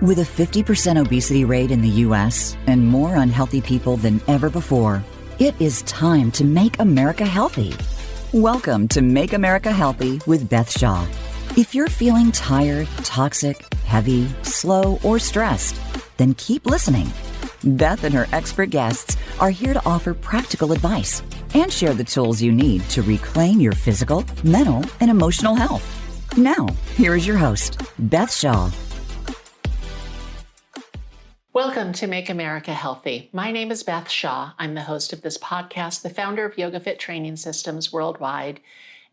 With a 50% obesity rate in the U.S. and more unhealthy people than ever before, it is time to make America healthy. Welcome to Make America Healthy with Beth Shaw. If you're feeling tired, toxic, heavy, slow, or stressed, then keep listening. Beth and her expert guests are here to offer practical advice and share the tools you need to reclaim your physical, mental, and emotional health. Now, here is your host, Beth Shaw. Welcome to Make America Healthy. My name is Beth Shaw. I'm the host of this podcast, the founder of Yoga Fit Training Systems Worldwide,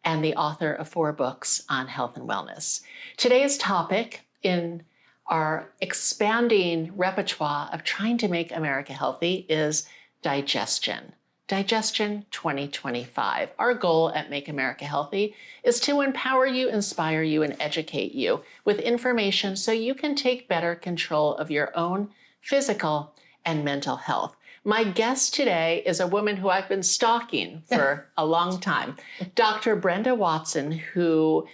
and the author of 4 books on health and wellness. Today's topic in our expanding repertoire of trying to make America healthy is digestion. Digestion 2025. Our goal at Make America Healthy is to empower you, inspire you, and educate you with information so you can take better control of your own physical and mental health. My guest today is a woman who I've been stalking for a long time, Dr. Brenda Watson, who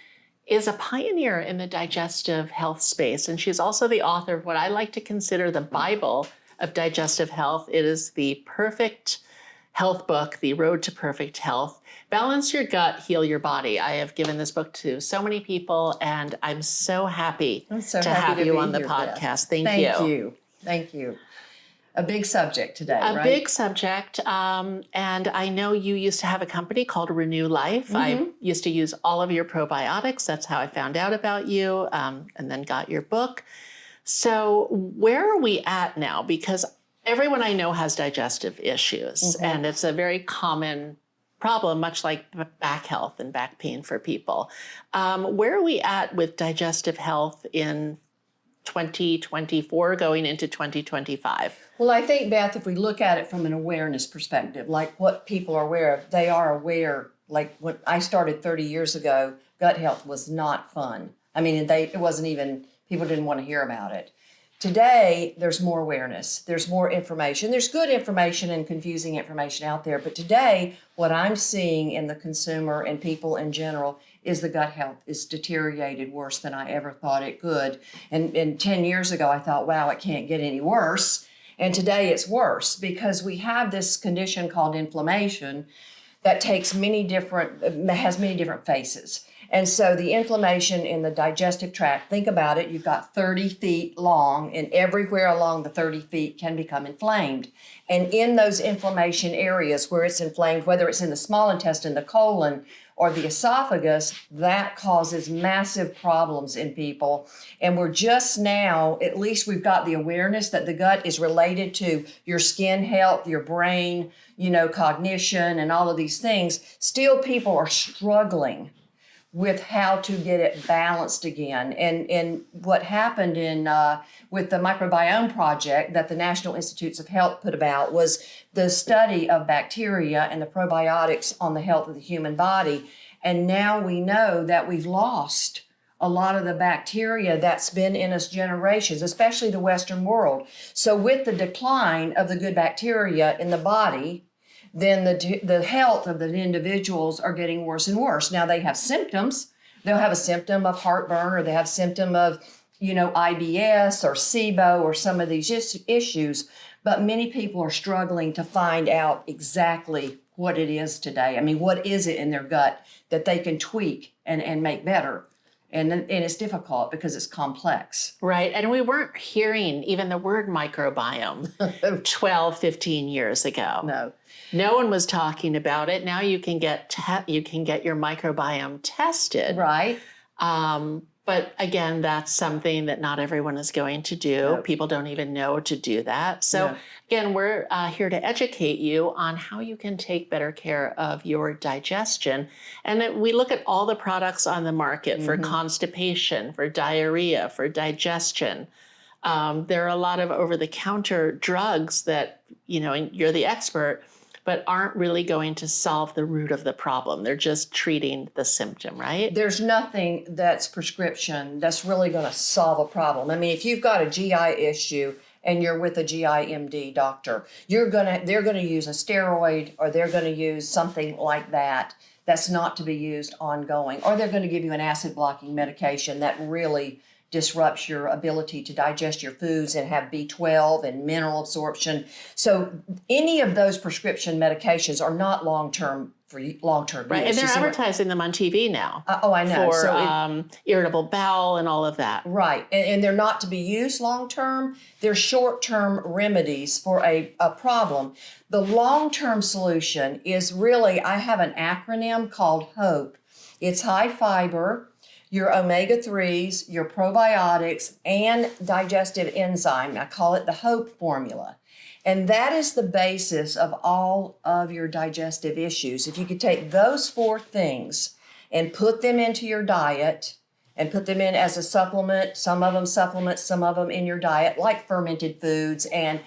is a pioneer in the digestive health space. And she's also the author of what I like to consider the Bible of digestive health. It is the perfect health book, The Road to Perfect Health. Balance your gut, heal your body. I have given this book to so many people, and I'm so happy to have you on the podcast. Thank you. Thank you. A big subject today, right? A big subject. And I know you used to have a company called Renew Life. Mm-hmm. I used to use all of your probiotics. That's how I found out about you, and then got your book. So where are we at now? Because everyone I know has digestive issues, mm-hmm. and it's a very common problem, much like back health and back pain for people. Where are we at with digestive health in 2024 going into 2025? Well, I think, Beth, if we look at it from an awareness perspective, like what people are aware of, they are aware. Like when I started 30 years ago, gut health was not fun. I mean, it wasn't even, people didn't want to hear about it. Today, there's more awareness. There's more information. There's good information and confusing information out there. But today, what I'm seeing in the consumer and people in general is the gut health is deteriorated worse than I ever thought it could. And 10 years ago, I thought, wow, it can't get any worse. And today it's worse because we have this condition called inflammation that has many different faces. And so the inflammation in the digestive tract, think about it, you've got 30 feet long, and everywhere along the 30 feet can become inflamed. And in those inflammation areas where it's inflamed, whether it's in the small intestine, the colon, or the esophagus, that causes massive problems in people. And we're just now, at least we've got the awareness that the gut is related to your skin health, your brain, cognition, and all of these things. Still, people are struggling with how to get it balanced again. And what happened with the microbiome project that the National Institutes of Health put about was the study of bacteria and the probiotics on the health of the human body. And now we know that we've lost a lot of the bacteria that's been in us generations, especially the Western world. So with the decline of the good bacteria in the body, then the health of the individuals are getting worse and worse. Now they have symptoms. They'll have a symptom of heartburn, or they have symptom of, IBS or SIBO or some of these issues. But many people are struggling to find out exactly what it is today. I mean, what is it in their gut that they can tweak and make better? And it's difficult because it's complex. Right. And we weren't hearing even the word microbiome 12, 15 years ago. No one was talking about it. Now you can get your microbiome tested. Right. But again, that's something that not everyone is going to do. Nope. People don't even know to do that. So again, we're here to educate you on how you can take better care of your digestion. And we look at all the products on the market for constipation, for diarrhea, for digestion. There are a lot of over-the-counter drugs that, and you're the expert, but aren't really going to solve the root of the problem. They're just treating the symptom, right? There's nothing that's prescription that's really going to solve a problem. I mean, if you've got a GI issue and you're with a GI MD doctor, they're going to use a steroid, or they're going to use something like that that's not to be used ongoing, or they're going to give you an acid blocking medication that really disrupts your ability to digest your foods and have B12 and mineral absorption. So any of those prescription medications are not long-term for long-term Right, use. and they're advertising them on TV now. Oh, I know. For irritable bowel and all of that. Right, and they're not to be used long-term. They're short-term remedies for a problem. The long-term solution is really, I have an acronym called HOPE. It's high fiber, your omega-3s, your probiotics, and digestive enzyme. I call it the HOPE formula. And that is the basis of all of your digestive issues. If you could take those 4 things and put them into your diet and put them in as a supplement, some of them supplements, some of them in your diet, like fermented foods and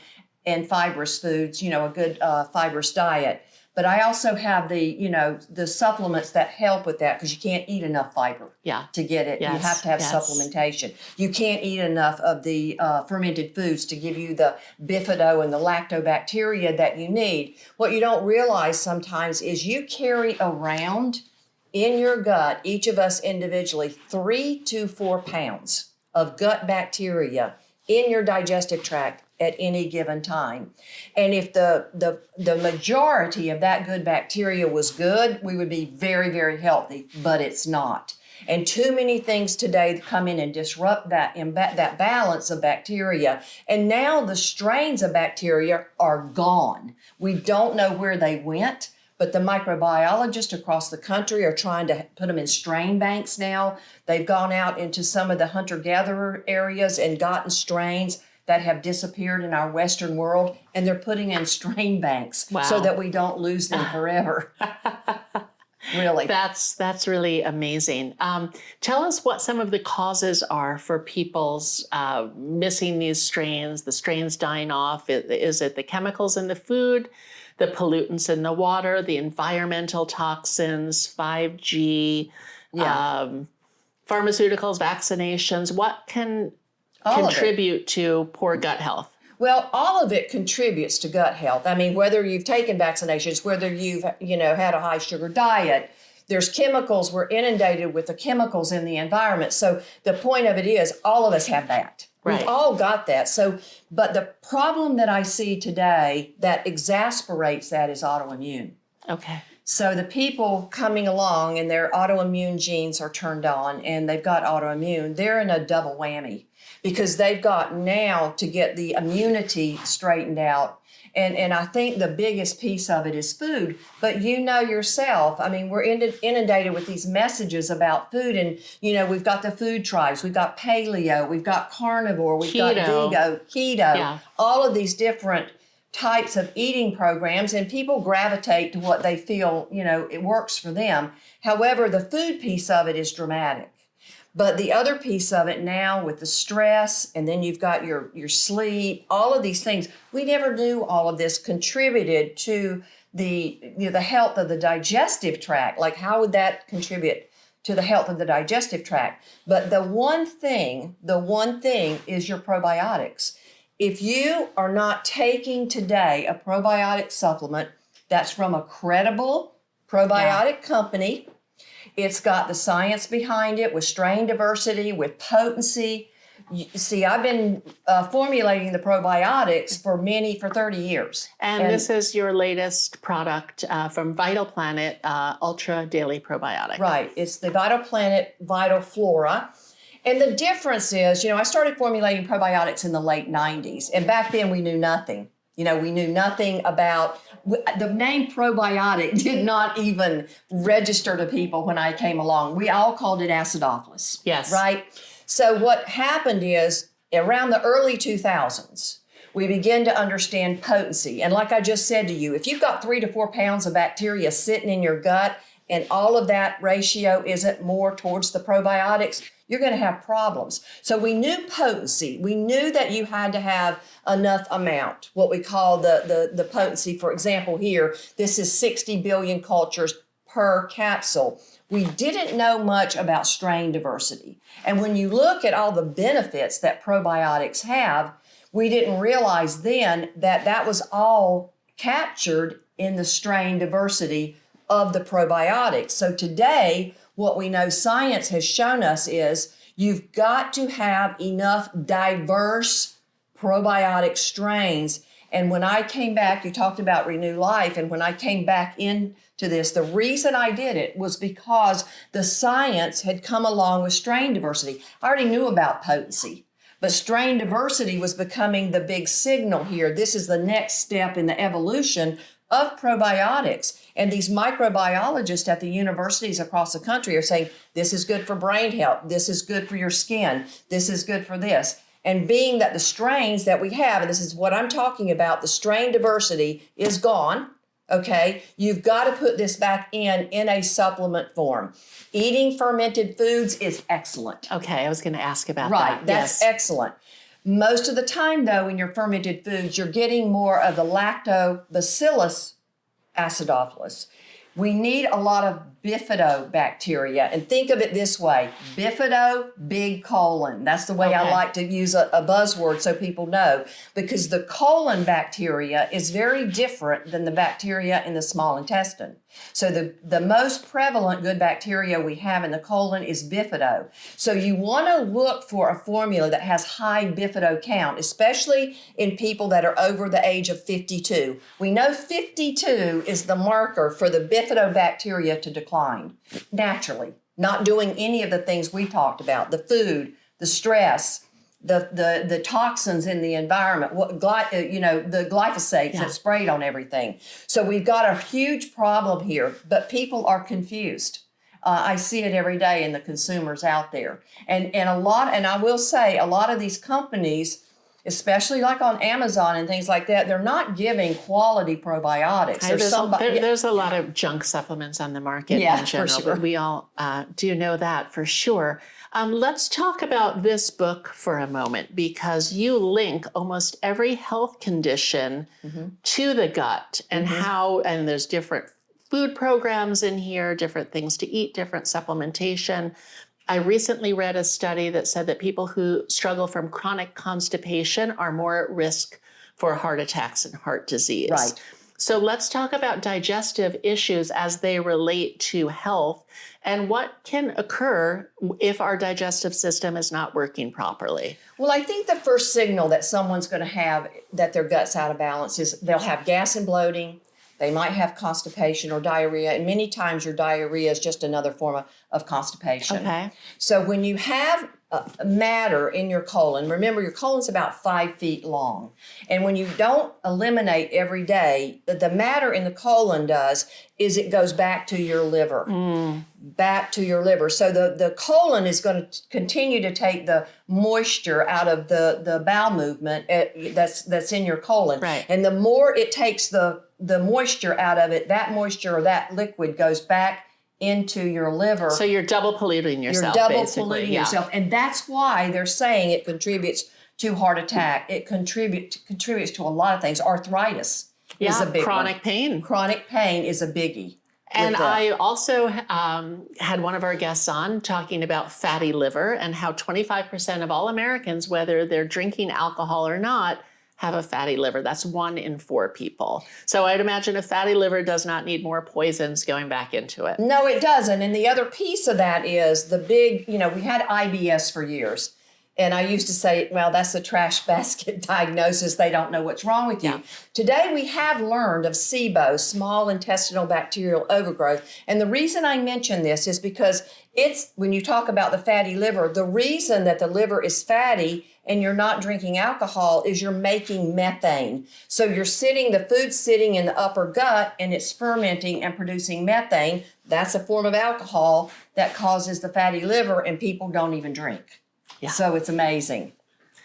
fibrous foods, a good fibrous diet. But I also have the supplements that help with that because you can't eat enough fiber to get it. Yes. You have to have supplementation. You can't eat enough of the fermented foods to give you the bifido and the lactobacteria that you need. What you don't realize sometimes is you carry around in your gut, each of us individually, 3 to 4 pounds of gut bacteria in your digestive tract at any given time. And if the majority of that good bacteria was good, we would be very, very healthy, but it's not. And too many things today come in and disrupt that balance of bacteria. And now the strains of bacteria are gone. We don't know where they went, but the microbiologists across the country are trying to put them in strain banks now. They've gone out into some of the hunter-gatherer areas and gotten strains that have disappeared in our Western world, and they're putting in strain banks so that we don't lose them forever. Really. That's really amazing. Tell us what some of the causes are for people's missing these strains, the strains dying off. Is it the chemicals in the food, the pollutants in the water, the environmental toxins, 5G, pharmaceuticals, vaccinations? What can contribute to poor gut health? Well, all of it contributes to gut health. I mean, whether you've taken vaccinations, whether you've, had a high sugar diet, there's chemicals. We're inundated with the chemicals in the environment. So the point of it is all of us have that. Right. We've all got that. So, but the problem that I see today that exasperates that is autoimmune. Okay. So the people coming along and their autoimmune genes are turned on and they've got autoimmune, they're in a double whammy because they've got now to get the immunity straightened out. And I think the biggest piece of it is food. But you know yourself, I mean, we're inundated with these messages about food. And, we've got the food tribes. We've got paleo. We've got carnivore. We've got keto. All of these different types of eating programs. And people gravitate to what they feel, it works for them. However, the food piece of it is dramatic. But the other piece of it now with the stress, and then you've got your sleep, all of these things, we never knew all of this contributed to the health of the digestive tract. Like, how would that contribute to the health of the digestive tract? But the one thing is your probiotics. If you are not taking today a probiotic supplement that's from a credible probiotic company, it's got the science behind it with strain diversity, with potency. See, I've been formulating the probiotics for 30 years. And this is your latest product from Vital Planet Ultra Daily Probiotic. Right. It's the Vital Planet Vital Flora. And the difference is, I started formulating probiotics in the late 90s. And back then we knew nothing. We knew nothing about, the name probiotic did not even register to people when I came along. We all called it acidophilus. Yes. Right? So what happened is, around the early 2000s, we began to understand potency. And like I just said to you, if you've got 3 to 4 pounds of bacteria sitting in your gut and all of that ratio isn't more towards the probiotics, you're going to have problems. So we knew potency. We knew that you had to have enough amount, what we call the potency. For example, here, this is 60 billion cultures per capsule. We didn't know much about strain diversity. And when you look at all the benefits that probiotics have, we didn't realize then that that was all captured in the strain diversity of the probiotics. So today, what we know science has shown us is You've got to have enough diverse probiotic strains. And when I came back, you talked about Renew Life, and when I came back into this, the reason I did it was because the science had come along with strain diversity. I already knew about potency, but strain diversity was becoming the big signal here. This is the next step in the evolution of probiotics. And these microbiologists at the universities across the country are saying, this is good for brain health, this is good for your skin, this is good for this. And being that the strains that we have, and this is what I'm talking about, the strain diversity is gone, okay? You've got to put this back in a supplement form. Eating fermented foods is excellent. Okay, I was going to ask about that. Right, that's excellent. Most of the time, though, in your fermented foods, you're getting more of the lactobacillus acidophilus. We need a lot of bifidobacteria. And think of it this way, bifido, big colon. That's the way I like to use a buzzword so people know, because the colon bacteria is very different than the bacteria in the small intestine. So the most prevalent good bacteria we have in the colon is bifido. So you want to look for a formula that has high bifido count, especially in people that are over the age of 52. We know 52 is the marker for the bifidobacteria to decline naturally, not doing any of the things we talked about, the food, the stress, the toxins in the environment, the glyphosates that sprayed on everything. So we've got a huge problem here, but people are confused. I see it every day in the consumers out there. And I will say, a lot of these companies, especially like on Amazon and things like that, they're not giving quality probiotics. There's a lot of junk supplements on the market in general, for sure. But we all do know that for sure. Let's talk about this book for a moment, because you link almost every health condition to the gut and and there's different food programs in here, different things to eat, different supplementation. I recently read a study that said that people who struggle from chronic constipation are more at risk for heart attacks and heart disease. Right. So let's talk about digestive issues as they relate to health and what can occur if our digestive system is not working properly. Well, I think the first signal that someone's going to have that their gut's out of balance is they'll have gas and bloating. They might have constipation or diarrhea, and many times your diarrhea is just another form of constipation. Okay. So when you have matter in your colon, remember your colon's about 5 feet long, and when you don't eliminate every day, the matter in the colon is it goes back to your liver. Back to your liver. So the colon is going to continue to take the moisture out of the bowel movement that's in your colon. Right. And the more it takes the moisture out of it, that moisture or that liquid goes back into your liver. So you're double polluting yourself. You're double polluting yourself. And that's why they're saying it contributes to heart attack. It contributes to a lot of things. Arthritis is a big chronic pain. Chronic pain is a biggie. And I also had one of our guests on talking about fatty liver and how 25% of all Americans, whether they're drinking alcohol or not, have a fatty liver. That's 1 in 4 people. So I'd imagine a fatty liver does not need more poisons going back into it. No, it doesn't. And the other piece of that is the big, we had IBS for years. And I used to say, well, that's the trash basket diagnosis. They don't know what's wrong with you. Yeah. Today, we have learned of SIBO, small intestinal bacterial overgrowth. And the reason I mention this is because when you talk about the fatty liver, the reason that the liver is fatty and you're not drinking alcohol is you're making methane. So the food's sitting in the upper gut and it's fermenting and producing methane. That's a form of alcohol that causes the fatty liver, and people don't even drink. Yeah. So it's amazing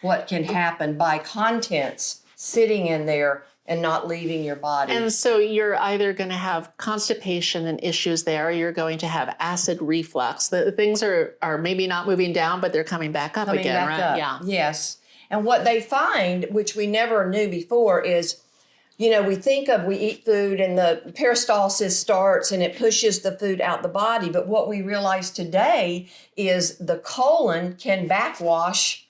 what can happen by contents sitting in there and not leaving your body. And so you're either going to have constipation and issues there, or you're going to have acid reflux. The things are maybe not moving down, but they're coming back up again, right? Yeah. Yes. And what they find, which we never knew before, is, we eat food and the peristalsis starts and it pushes the food out the body. But what we realize today is the colon can backwash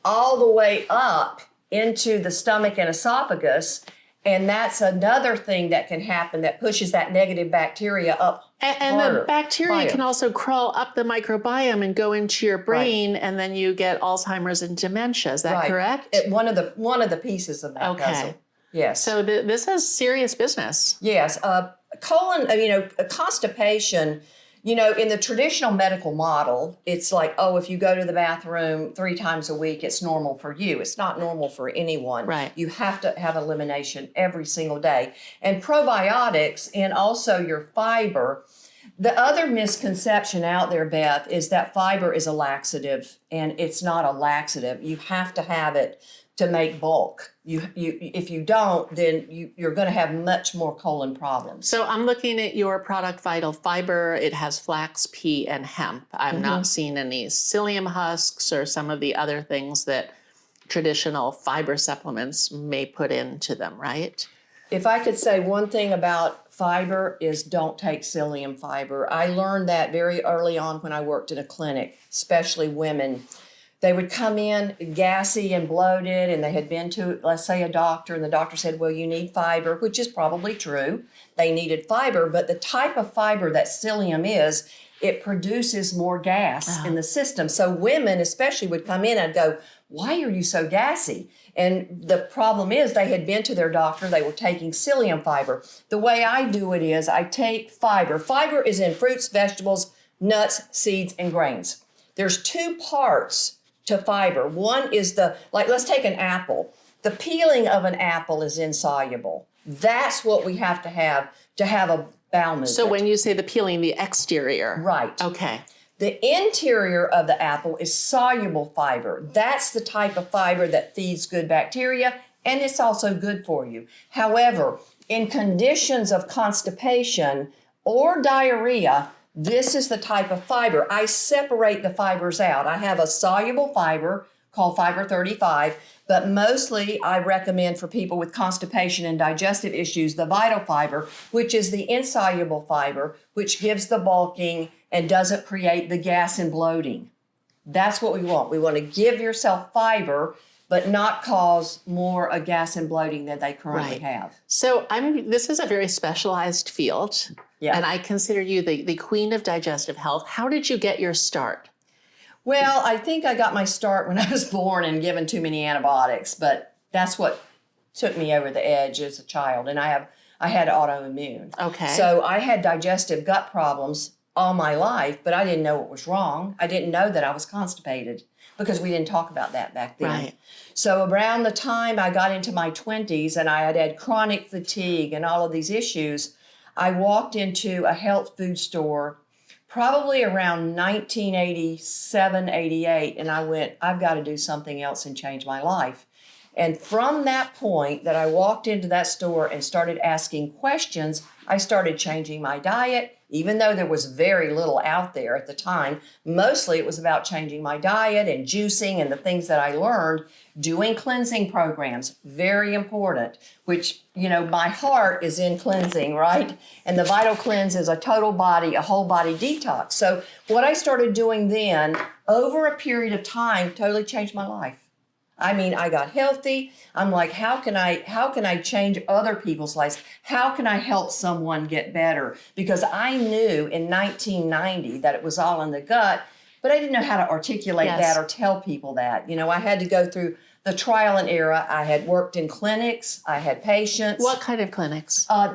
all the way up into the stomach and esophagus. And that's another thing that can happen that pushes that negative bacteria up. And harder, the bacteria higher. can also crawl up the microbiome and go into your brain, and then you get Alzheimer's and dementia. Is that correct? One of the pieces of that puzzle. Yes. So this is serious business. Yes. Colon, constipation, in the traditional medical model, it's like, oh, if you go to the bathroom 3 times a week, it's normal for you. It's not normal for anyone. Right. You have to have elimination every single day. And probiotics and also your fiber. The other misconception out there, Beth, is that fiber is a laxative, and it's not a laxative. You have to have it to make bulk. If you don't, then you're going to have much more colon problems. So I'm looking at your product, Vital Fiber. It has flax, pea, and hemp. I'm not seeing any psyllium husks or some of the other things that traditional fiber supplements may put into them, right? If I could say one thing about fiber is don't take psyllium fiber. I learned that very early on when I worked in a clinic, especially women. They would come in gassy and bloated, and they had been to, let's say, a doctor, and the doctor said, well, you need fiber, which is probably true. They needed fiber, but the type of fiber that psyllium is, it produces more gas in the system. So women especially would come in and go, why are you so gassy? And the problem is they had been to their doctor, they were taking psyllium fiber. The way I do it is I take fiber. Fiber is in fruits, vegetables, nuts, seeds, and grains. There's 2 parts to fiber. One is let's take an apple. The peeling of an apple is insoluble. That's what we have to have a bowel movement. So when you say the peeling, the exterior. Right. Okay. The interior of the apple is soluble fiber. That's the type of fiber that feeds good bacteria, and it's also good for you. However, in conditions of constipation or diarrhea, this is the type of fiber. I separate the fibers out. I have a soluble fiber called fiber 35, but mostly I recommend for people with constipation and digestive issues, the vital fiber, which is the insoluble fiber, which gives the bulking and doesn't create the gas and bloating. That's what we want. We want to give yourself fiber, but not cause more gas and bloating than they currently have. So this is a very specialized field. Yeah. And I consider you the queen of digestive health. How did you get your start? Well, I think I got my start when I was born and given too many antibiotics, but that's what took me over the edge as a child. And I had autoimmune. Okay. So I had digestive gut problems all my life, but I didn't know what was wrong. I didn't know that I was constipated because we didn't talk about that back then. Right. So around the time I got into my 20s and I had chronic fatigue and all of these issues, I walked into a health food store probably around 1987, 88, and I went, I've got to do something else and change my life. And from that point that I walked into that store and started asking questions, I started changing my diet, even though there was very little out there at the time. Mostly it was about changing my diet and juicing and the things that I learned, doing cleansing programs, very important, which, my heart is in cleansing, right? And the Vital Cleanse is a total body, a whole body detox. So what I started doing then, over a period of time, totally changed my life. I mean, I got healthy. I'm like, how can I change other people's lives? How can I help someone get better? Because I knew in 1990 that it was all in the gut, but I didn't know how to articulate that or tell people that. I had to go through the trial and error. I had worked in clinics. I had patients. What kind of clinics? I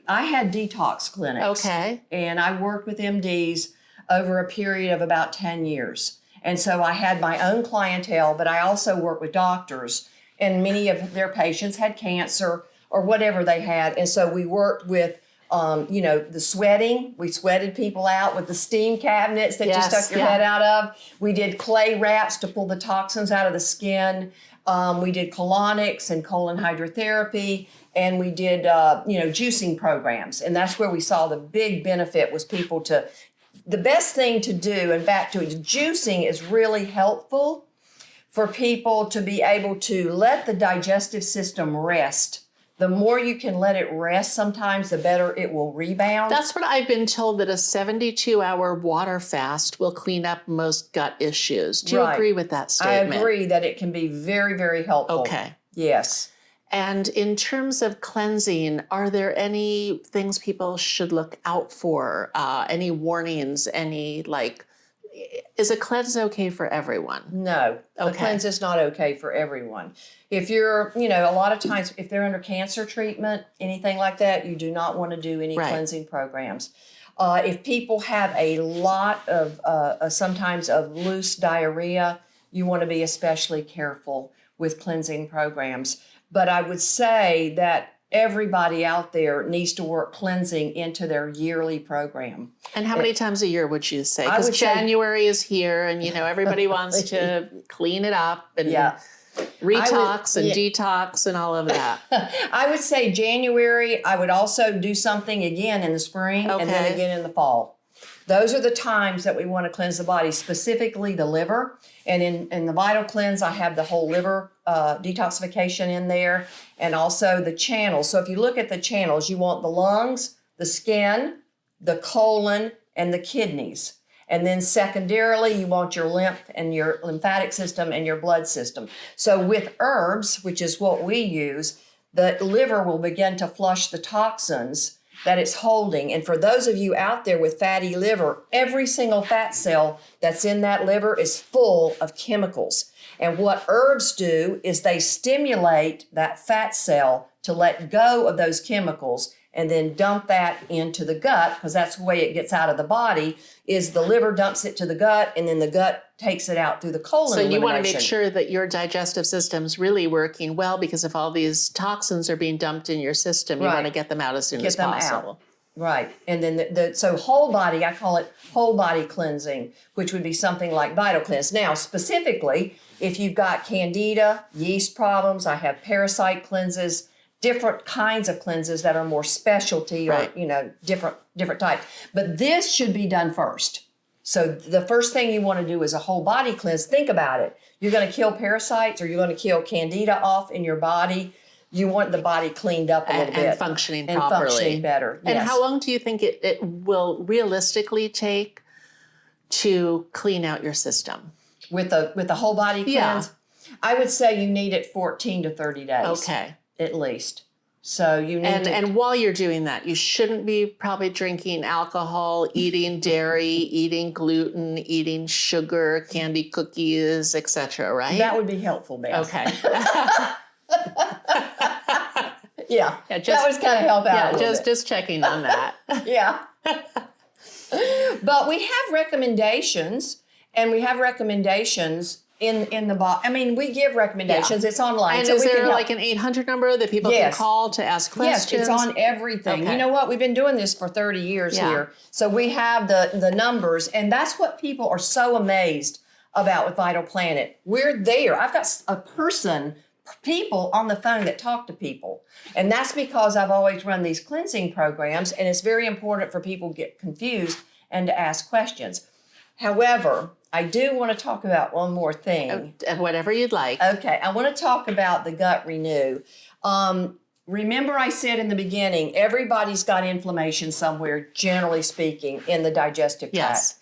had detox clinics. Okay. And I worked with MDs over a period of about 10 years. And so I had my own clientele, but I also worked with doctors, and many of their patients had cancer or whatever they had. And so we worked with, the sweating. We sweated people out with the steam cabinets that you stuck your head out of. We did clay wraps to pull the toxins out of the skin. We did colonics and colon hydrotherapy, and we did, juicing programs. And that's where we saw the big benefit was people to. The best thing to do, and back to it, juicing is really helpful for people to be able to let the digestive system rest. The more you can let it rest, sometimes the better it will rebound. That's what I've been told, that a 72-hour water fast will clean up most gut issues. Do you agree with that statement? I agree that it can be very, very helpful. Okay. Yes. And in terms of cleansing, are there any things people should look out for? Any warnings? Is a cleanse okay for everyone? No, a Okay. cleanse is not okay for everyone. If you're, a lot of times if they're under cancer treatment, anything like that, you do not want to do any Right. cleansing programs. If people have a lot of sometimes of loose diarrhea, you want to be especially careful with cleansing programs. But I would say that everybody out there needs to work cleansing into their yearly program. And how many times a year would you say? I Because would say- January is here, and everybody wants to clean it up and Yeah. retox and yeah. detox and all of that. I would say January. I would also do something again in the spring and then Okay. again in the fall. Those are the times that we want to cleanse the body, specifically the liver. And in the Vital Cleanse, I have the whole liver detoxification in there, and also the channels. So if you look at the channels, you want the lungs, the skin, the colon, and the kidneys. And then secondarily, you want your lymph and your lymphatic system and your blood system. So with herbs, which is what we use, the liver will begin to flush the toxins that it's holding. And for those of you out there with fatty liver, every single fat cell that's in that liver is full of chemicals. And what herbs do is they stimulate that fat cell to let go of those chemicals and then dump that into the gut, because that's the way it gets out of the body, is the liver dumps it to the gut, and then the gut takes it out through the colon. So you want to elimination. make sure that your digestive system's really working well, because if all these toxins are being dumped in your system, you Right. want to get them out as soon Get as them out. possible. Right. And then so whole body, I call it whole body cleansing, which would be something like Vital Cleanse. Now, specifically, if you've got candida, yeast problems, I have parasite cleanses, different kinds of cleanses that are more specialty or, Right. different type. But this should be done first. So the first thing you want to do is a whole body cleanse. Think about it. You're going to kill parasites, or you're going to kill candida off in your body. You want the body cleaned up a little bit. And functioning and properly. functioning better. And yes. how long do you think it will realistically take to clean out your system? With the whole body cleanse? Yeah. I would say you need it 14 to 30 days. Okay. At least. So you need And while you're doing that, you shouldn't be probably drinking alcohol, eating dairy, eating gluten, eating sugar, candy cookies, etc. Right? that would be helpful, Beth. Okay. Yeah. Yeah, just- that would kind of help out a Yeah, little bit. just checking on that. Yeah. But we have recommendations, and we have recommendations in the box. I mean, we give recommendations. Yeah. It's online. And so is we can there help. like an 800 number that people Yes. can call to ask questions? Yes, it's on everything. Okay. You know what? We've been doing this for 30 years Yeah. here. So we have the numbers, and that's what people are so amazed about with Vital Planet. We're there. I've got people on the phone that talk to people. And that's because I've always run these cleansing programs, and it's very important for people to get confused and to ask questions. However, I do want to talk about one more thing. Whatever you'd like. Okay, I want to talk about the gut renew. Remember I said in the beginning, everybody's got inflammation somewhere, generally speaking, in the digestive tract. Yes.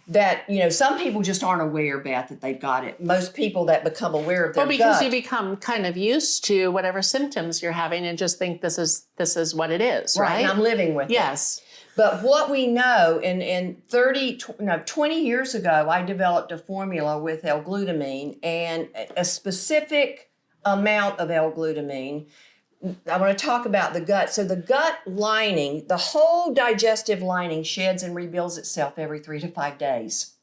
That, some people just aren't aware, Beth, that they've got it. Most people that become aware of their Well, because gut. you become kind of used to whatever symptoms you're having and just think this is what it is, right? And I'm living with it. Yes. But what we know, in 20 years ago, I developed a formula with L-glutamine, and a specific amount of L-glutamine. I want to talk about the gut. So the gut lining, the whole digestive lining sheds and rebuilds itself every 3 to 5 days.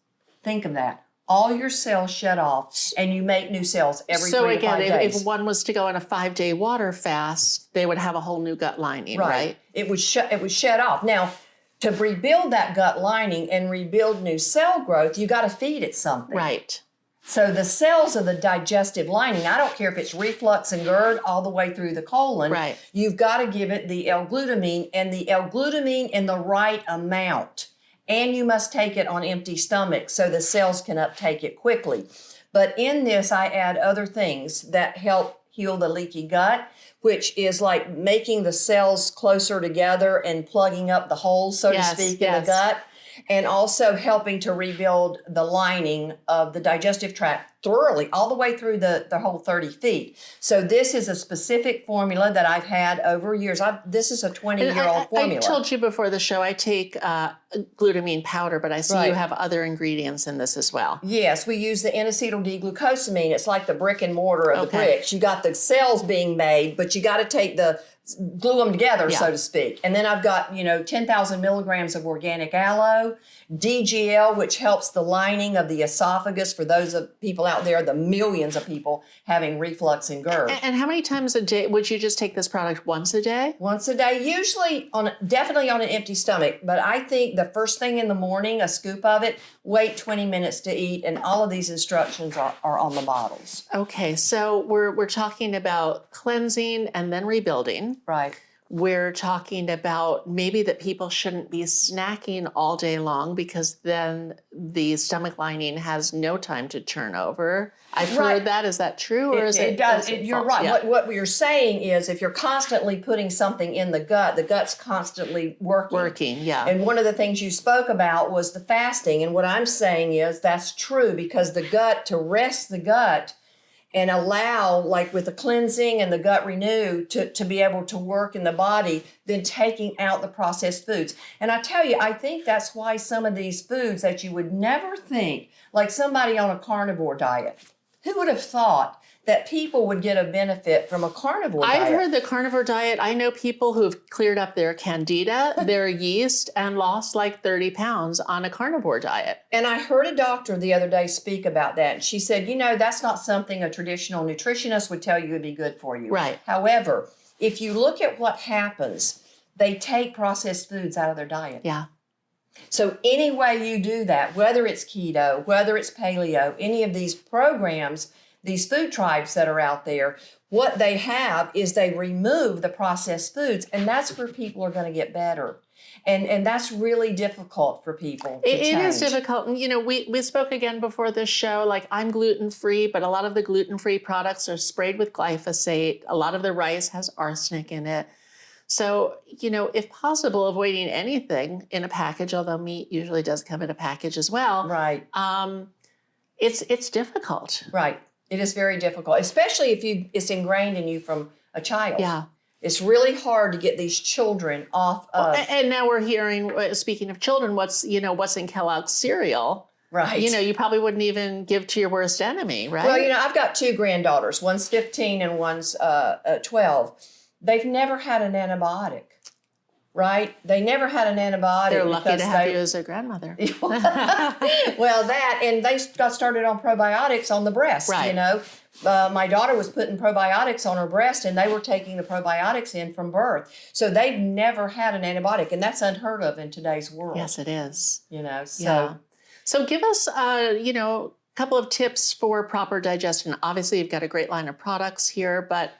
Think of that. All your cells shed off, and you make new cells every 3 to 5 days. If one was to go on a 5-day water fast, they would have a whole new gut lining, right? It would shed off. Now, to rebuild that gut lining and rebuild new cell growth, you got to feed it something. Right. So the cells of the digestive lining, I don't care if it's reflux and GERD all the way through the colon, Right. You've got to give it the L-glutamine, and the L-glutamine in the right amount. And you must take it on empty stomach so the cells can uptake it quickly. But in this, I add other things that help heal the leaky gut, which is like making the cells closer together and plugging up the holes, so Yes, to speak, in yes. the gut. and also helping to rebuild the lining of the digestive tract thoroughly, all the way through the whole 30 feet. So this is a specific formula that I've had over years. This is a 20-year-old formula. I told you before the show I take glutamine powder, but I see you have other ingredients in this as well. Yes, we use the N-acetyl D-glucosamine. It's like the brick and mortar of the bricks. You got the cells being made, but you got to glue them together, so to speak. And then I've got, 10,000 milligrams of organic aloe, DGL, which helps the lining of the esophagus for those of people out there, the millions of people having reflux and GERD. And how many times a day would you just take this product? Once a day? Once a day, usually definitely on an empty stomach. But I think the first thing in the morning, a scoop of it, wait 20 minutes to eat, and all of these instructions are on the bottles. Okay, so we're talking about cleansing and then rebuilding. Right. We're talking about maybe that people shouldn't be snacking all day long because then the stomach lining has no time to turn over. I've heard that. Is that true? Or it does. You're right. Yeah. What you're saying is if you're constantly putting something in the gut's constantly working. Yeah. And one of the things you spoke about was the fasting. And what I'm saying is that's true because to rest the gut and allow, like with the cleansing and the gut renew, to be able to work in the body, then taking out the processed foods. And I tell you, I think that's why some of these foods that you would never think, like somebody on a carnivore diet, who would have thought that people would get a benefit from a carnivore diet? I've heard the carnivore diet. I know people who've cleared up their candida, their yeast, and lost like 30 pounds on a carnivore diet. And I heard a doctor the other day speak about that. And she said, that's not something a traditional nutritionist would tell you would be good for you. Right. However, if you look at what happens, they take processed foods out of their diet. Yeah. So any way you do that, whether it's keto, whether it's paleo, any of these programs, these food tribes that are out there, what they have is they remove the processed foods, and that's where people are going to get better. And that's really difficult for people to change. It is difficult. And, we spoke again before this show, like I'm gluten-free, but a lot of the gluten-free products are sprayed with glyphosate. A lot of the rice has arsenic in it. So, if possible, avoiding anything in a package, although meat usually does come in a package as well. Right. It's difficult. Right. It is very difficult, especially if it's ingrained in you from a child. Yeah. It's really hard to get these children off of. And now we're hearing, speaking of children, what's in Kellogg's cereal. Right. You probably wouldn't even give to your worst enemy, right? Well, I've got two granddaughters. One's 15 and one's 12. They've never had an antibiotic. Right? They never had an antibiotic. They're lucky to have you as a grandmother. Well, and they got started on probiotics on the breast, right. My daughter was putting probiotics on her breast, and they were taking the probiotics in from birth. So they've never had an antibiotic, and that's unheard of in today's world. Yes, it is. So give us, a couple of tips for proper digestion. Obviously, you've got a great line of products here, but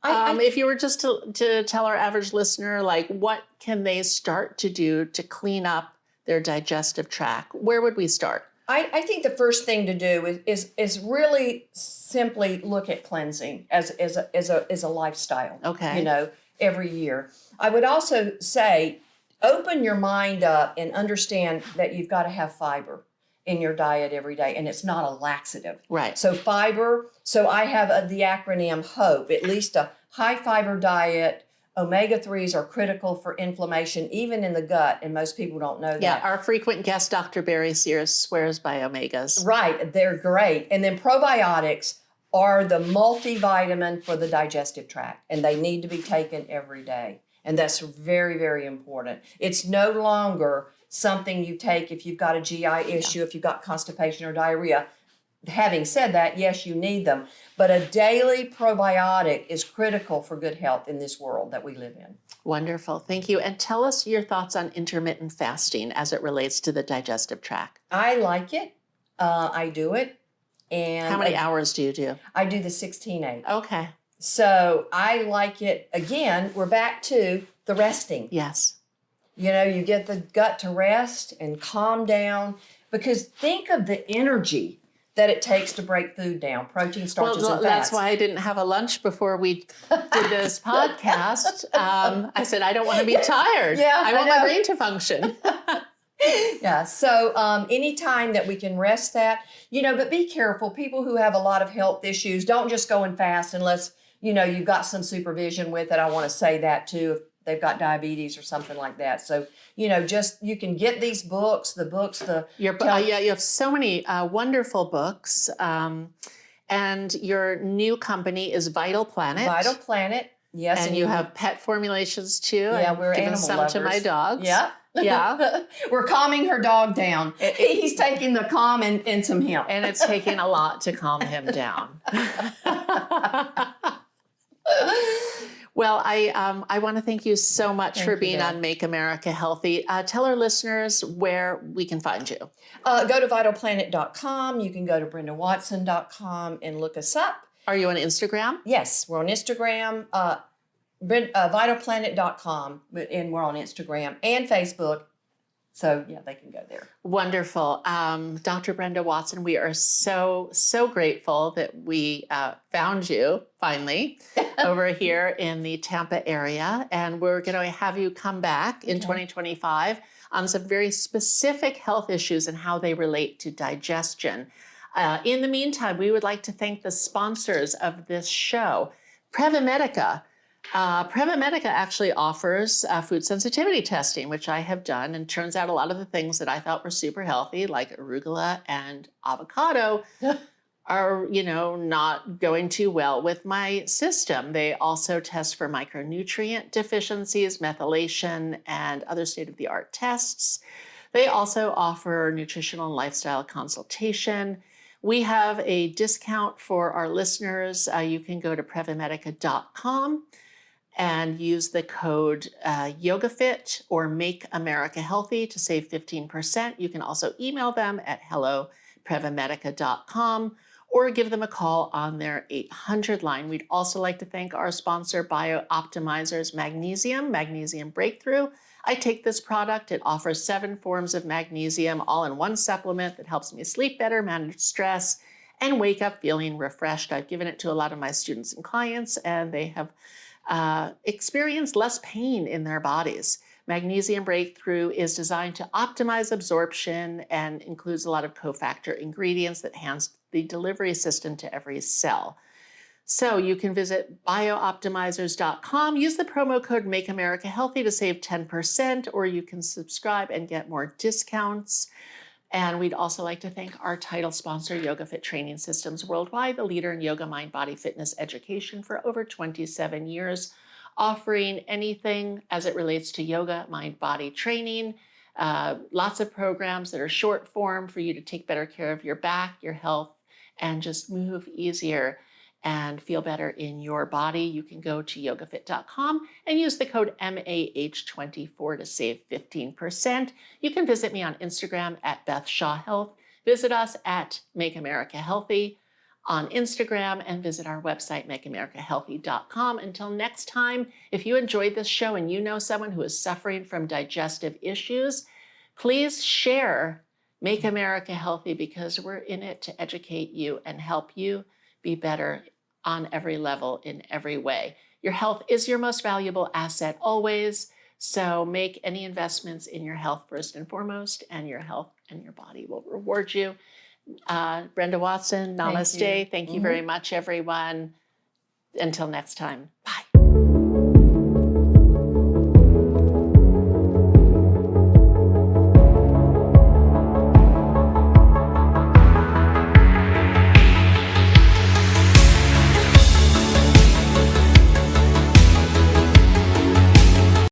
if you were just to tell our average listener, like, what can they start to do to clean up their digestive tract? Where would we start? I think the first thing to do is really simply look at cleansing as a lifestyle. Okay. Every year. I would also say, open your mind up and understand that you've got to have fiber in your diet every day, and it's not a laxative. Right. So fiber, I have the acronym HOPE, at least a high fiber diet. Omega-3s are critical for inflammation, even in the gut, and most people don't know that. Yeah, our frequent guest, Dr. Barry Sears, swears by omegas. Right, they're great. And then probiotics are the multivitamin for the digestive tract, and they need to be taken every day. And that's very, very important. It's no longer something you take if you've got a GI issue, if you've got constipation or diarrhea. Having said that, yes, you need them. But a daily probiotic is critical for good health in this world that we live in. Wonderful. Thank you. And tell us your thoughts on intermittent fasting as it relates to the digestive tract. I like it. I do it. And how many hours do you do? I do the 16-8. Okay. So I like it. Again, we're back to the resting. Yes. You get the gut to rest and calm down, because think of the energy that it takes to break food down, protein, starches, and fats. That's why I didn't have a lunch before we did this podcast. I said, I don't want to be tired. Yeah, I want my brain to function. Yeah. So anytime that we can rest that, but be careful. People who have a lot of health issues, don't just go and fast unless, you've got some supervision with it. I want to say that too, if they've got diabetes or something like that. So, just you can get these books, you have so many wonderful books. And your new company is Vital Planet. Vital Planet. Yes. And you have pet formulations too. Yeah, we're giving animal some lovers. to my dogs. Yeah. Yeah. We're calming her dog down. He's taking the calm and some hemp. And it's taking a lot to calm him down. Well, I want to thank you so much for being on Make America Healthy. Tell our listeners where we can find you. Go to vitalplanet.com. You can go to brendawatson.com and look us up. Are you on Instagram? Yes, we're on Instagram. Vitalplanet.com, and we're on Instagram and Facebook. So, yeah, they can go there. Wonderful. Dr. Brenda Watson, we are so, so grateful that we found you finally over here in the Tampa area. And we're going to have you come back in 2025 on some very specific health issues and how they relate to digestion. In the meantime, we would like to thank the sponsors of this show, Previmedica. Previmedica actually offers food sensitivity testing, which I have done, and turns out a lot of the things that I thought were super healthy, like arugula and avocado, are, not going too well with my system. They also test for micronutrient deficiencies, methylation, and other state-of-the-art tests. They also offer nutritional and lifestyle consultation. We have a discount for our listeners. You can go to previmedica.com and use the code YogaFit or Make America Healthy to save 15%. You can also email them at hello@previmedica.com or give them a call on their 800 line. We'd also like to thank our sponsor, BioOptimizers Magnesium Breakthrough. I take this product. It offers 7 forms of magnesium, all in one supplement that helps me sleep better, manage stress, and wake up feeling refreshed. I've given it to a lot of my students and clients, and they have experience less pain in their bodies. Magnesium Breakthrough is designed to optimize absorption and includes a lot of cofactor ingredients that enhance the delivery system to every cell. So you can visit biooptimizers.com, use the promo code Make America Healthy to save 10%, or you can subscribe and get more discounts. And we'd also like to thank our title sponsor, YogaFit Training Systems Worldwide, the leader in yoga, mind, body, fitness education for over 27 years, offering anything as it relates to yoga, mind, body training, lots of programs that are short form for you to take better care of your back, your health, and just move easier and feel better in your body. You can go to yogafit.com and use the code MAH24 to save 15%. You can visit me on Instagram at Beth Shaw Health. Visit us at Make America Healthy on Instagram and visit our website, makeamericahealthy.com. Until next time, if you enjoyed this show and you know someone who is suffering from digestive issues, please share Make America Healthy, because we're in it to educate you and help you be better on every level in every way. Your health is your most valuable asset always, so make any investments in your health first and foremost, and your health and your body will reward you. Brenda Watson, namaste. Thank you very much, everyone. Until next time, bye.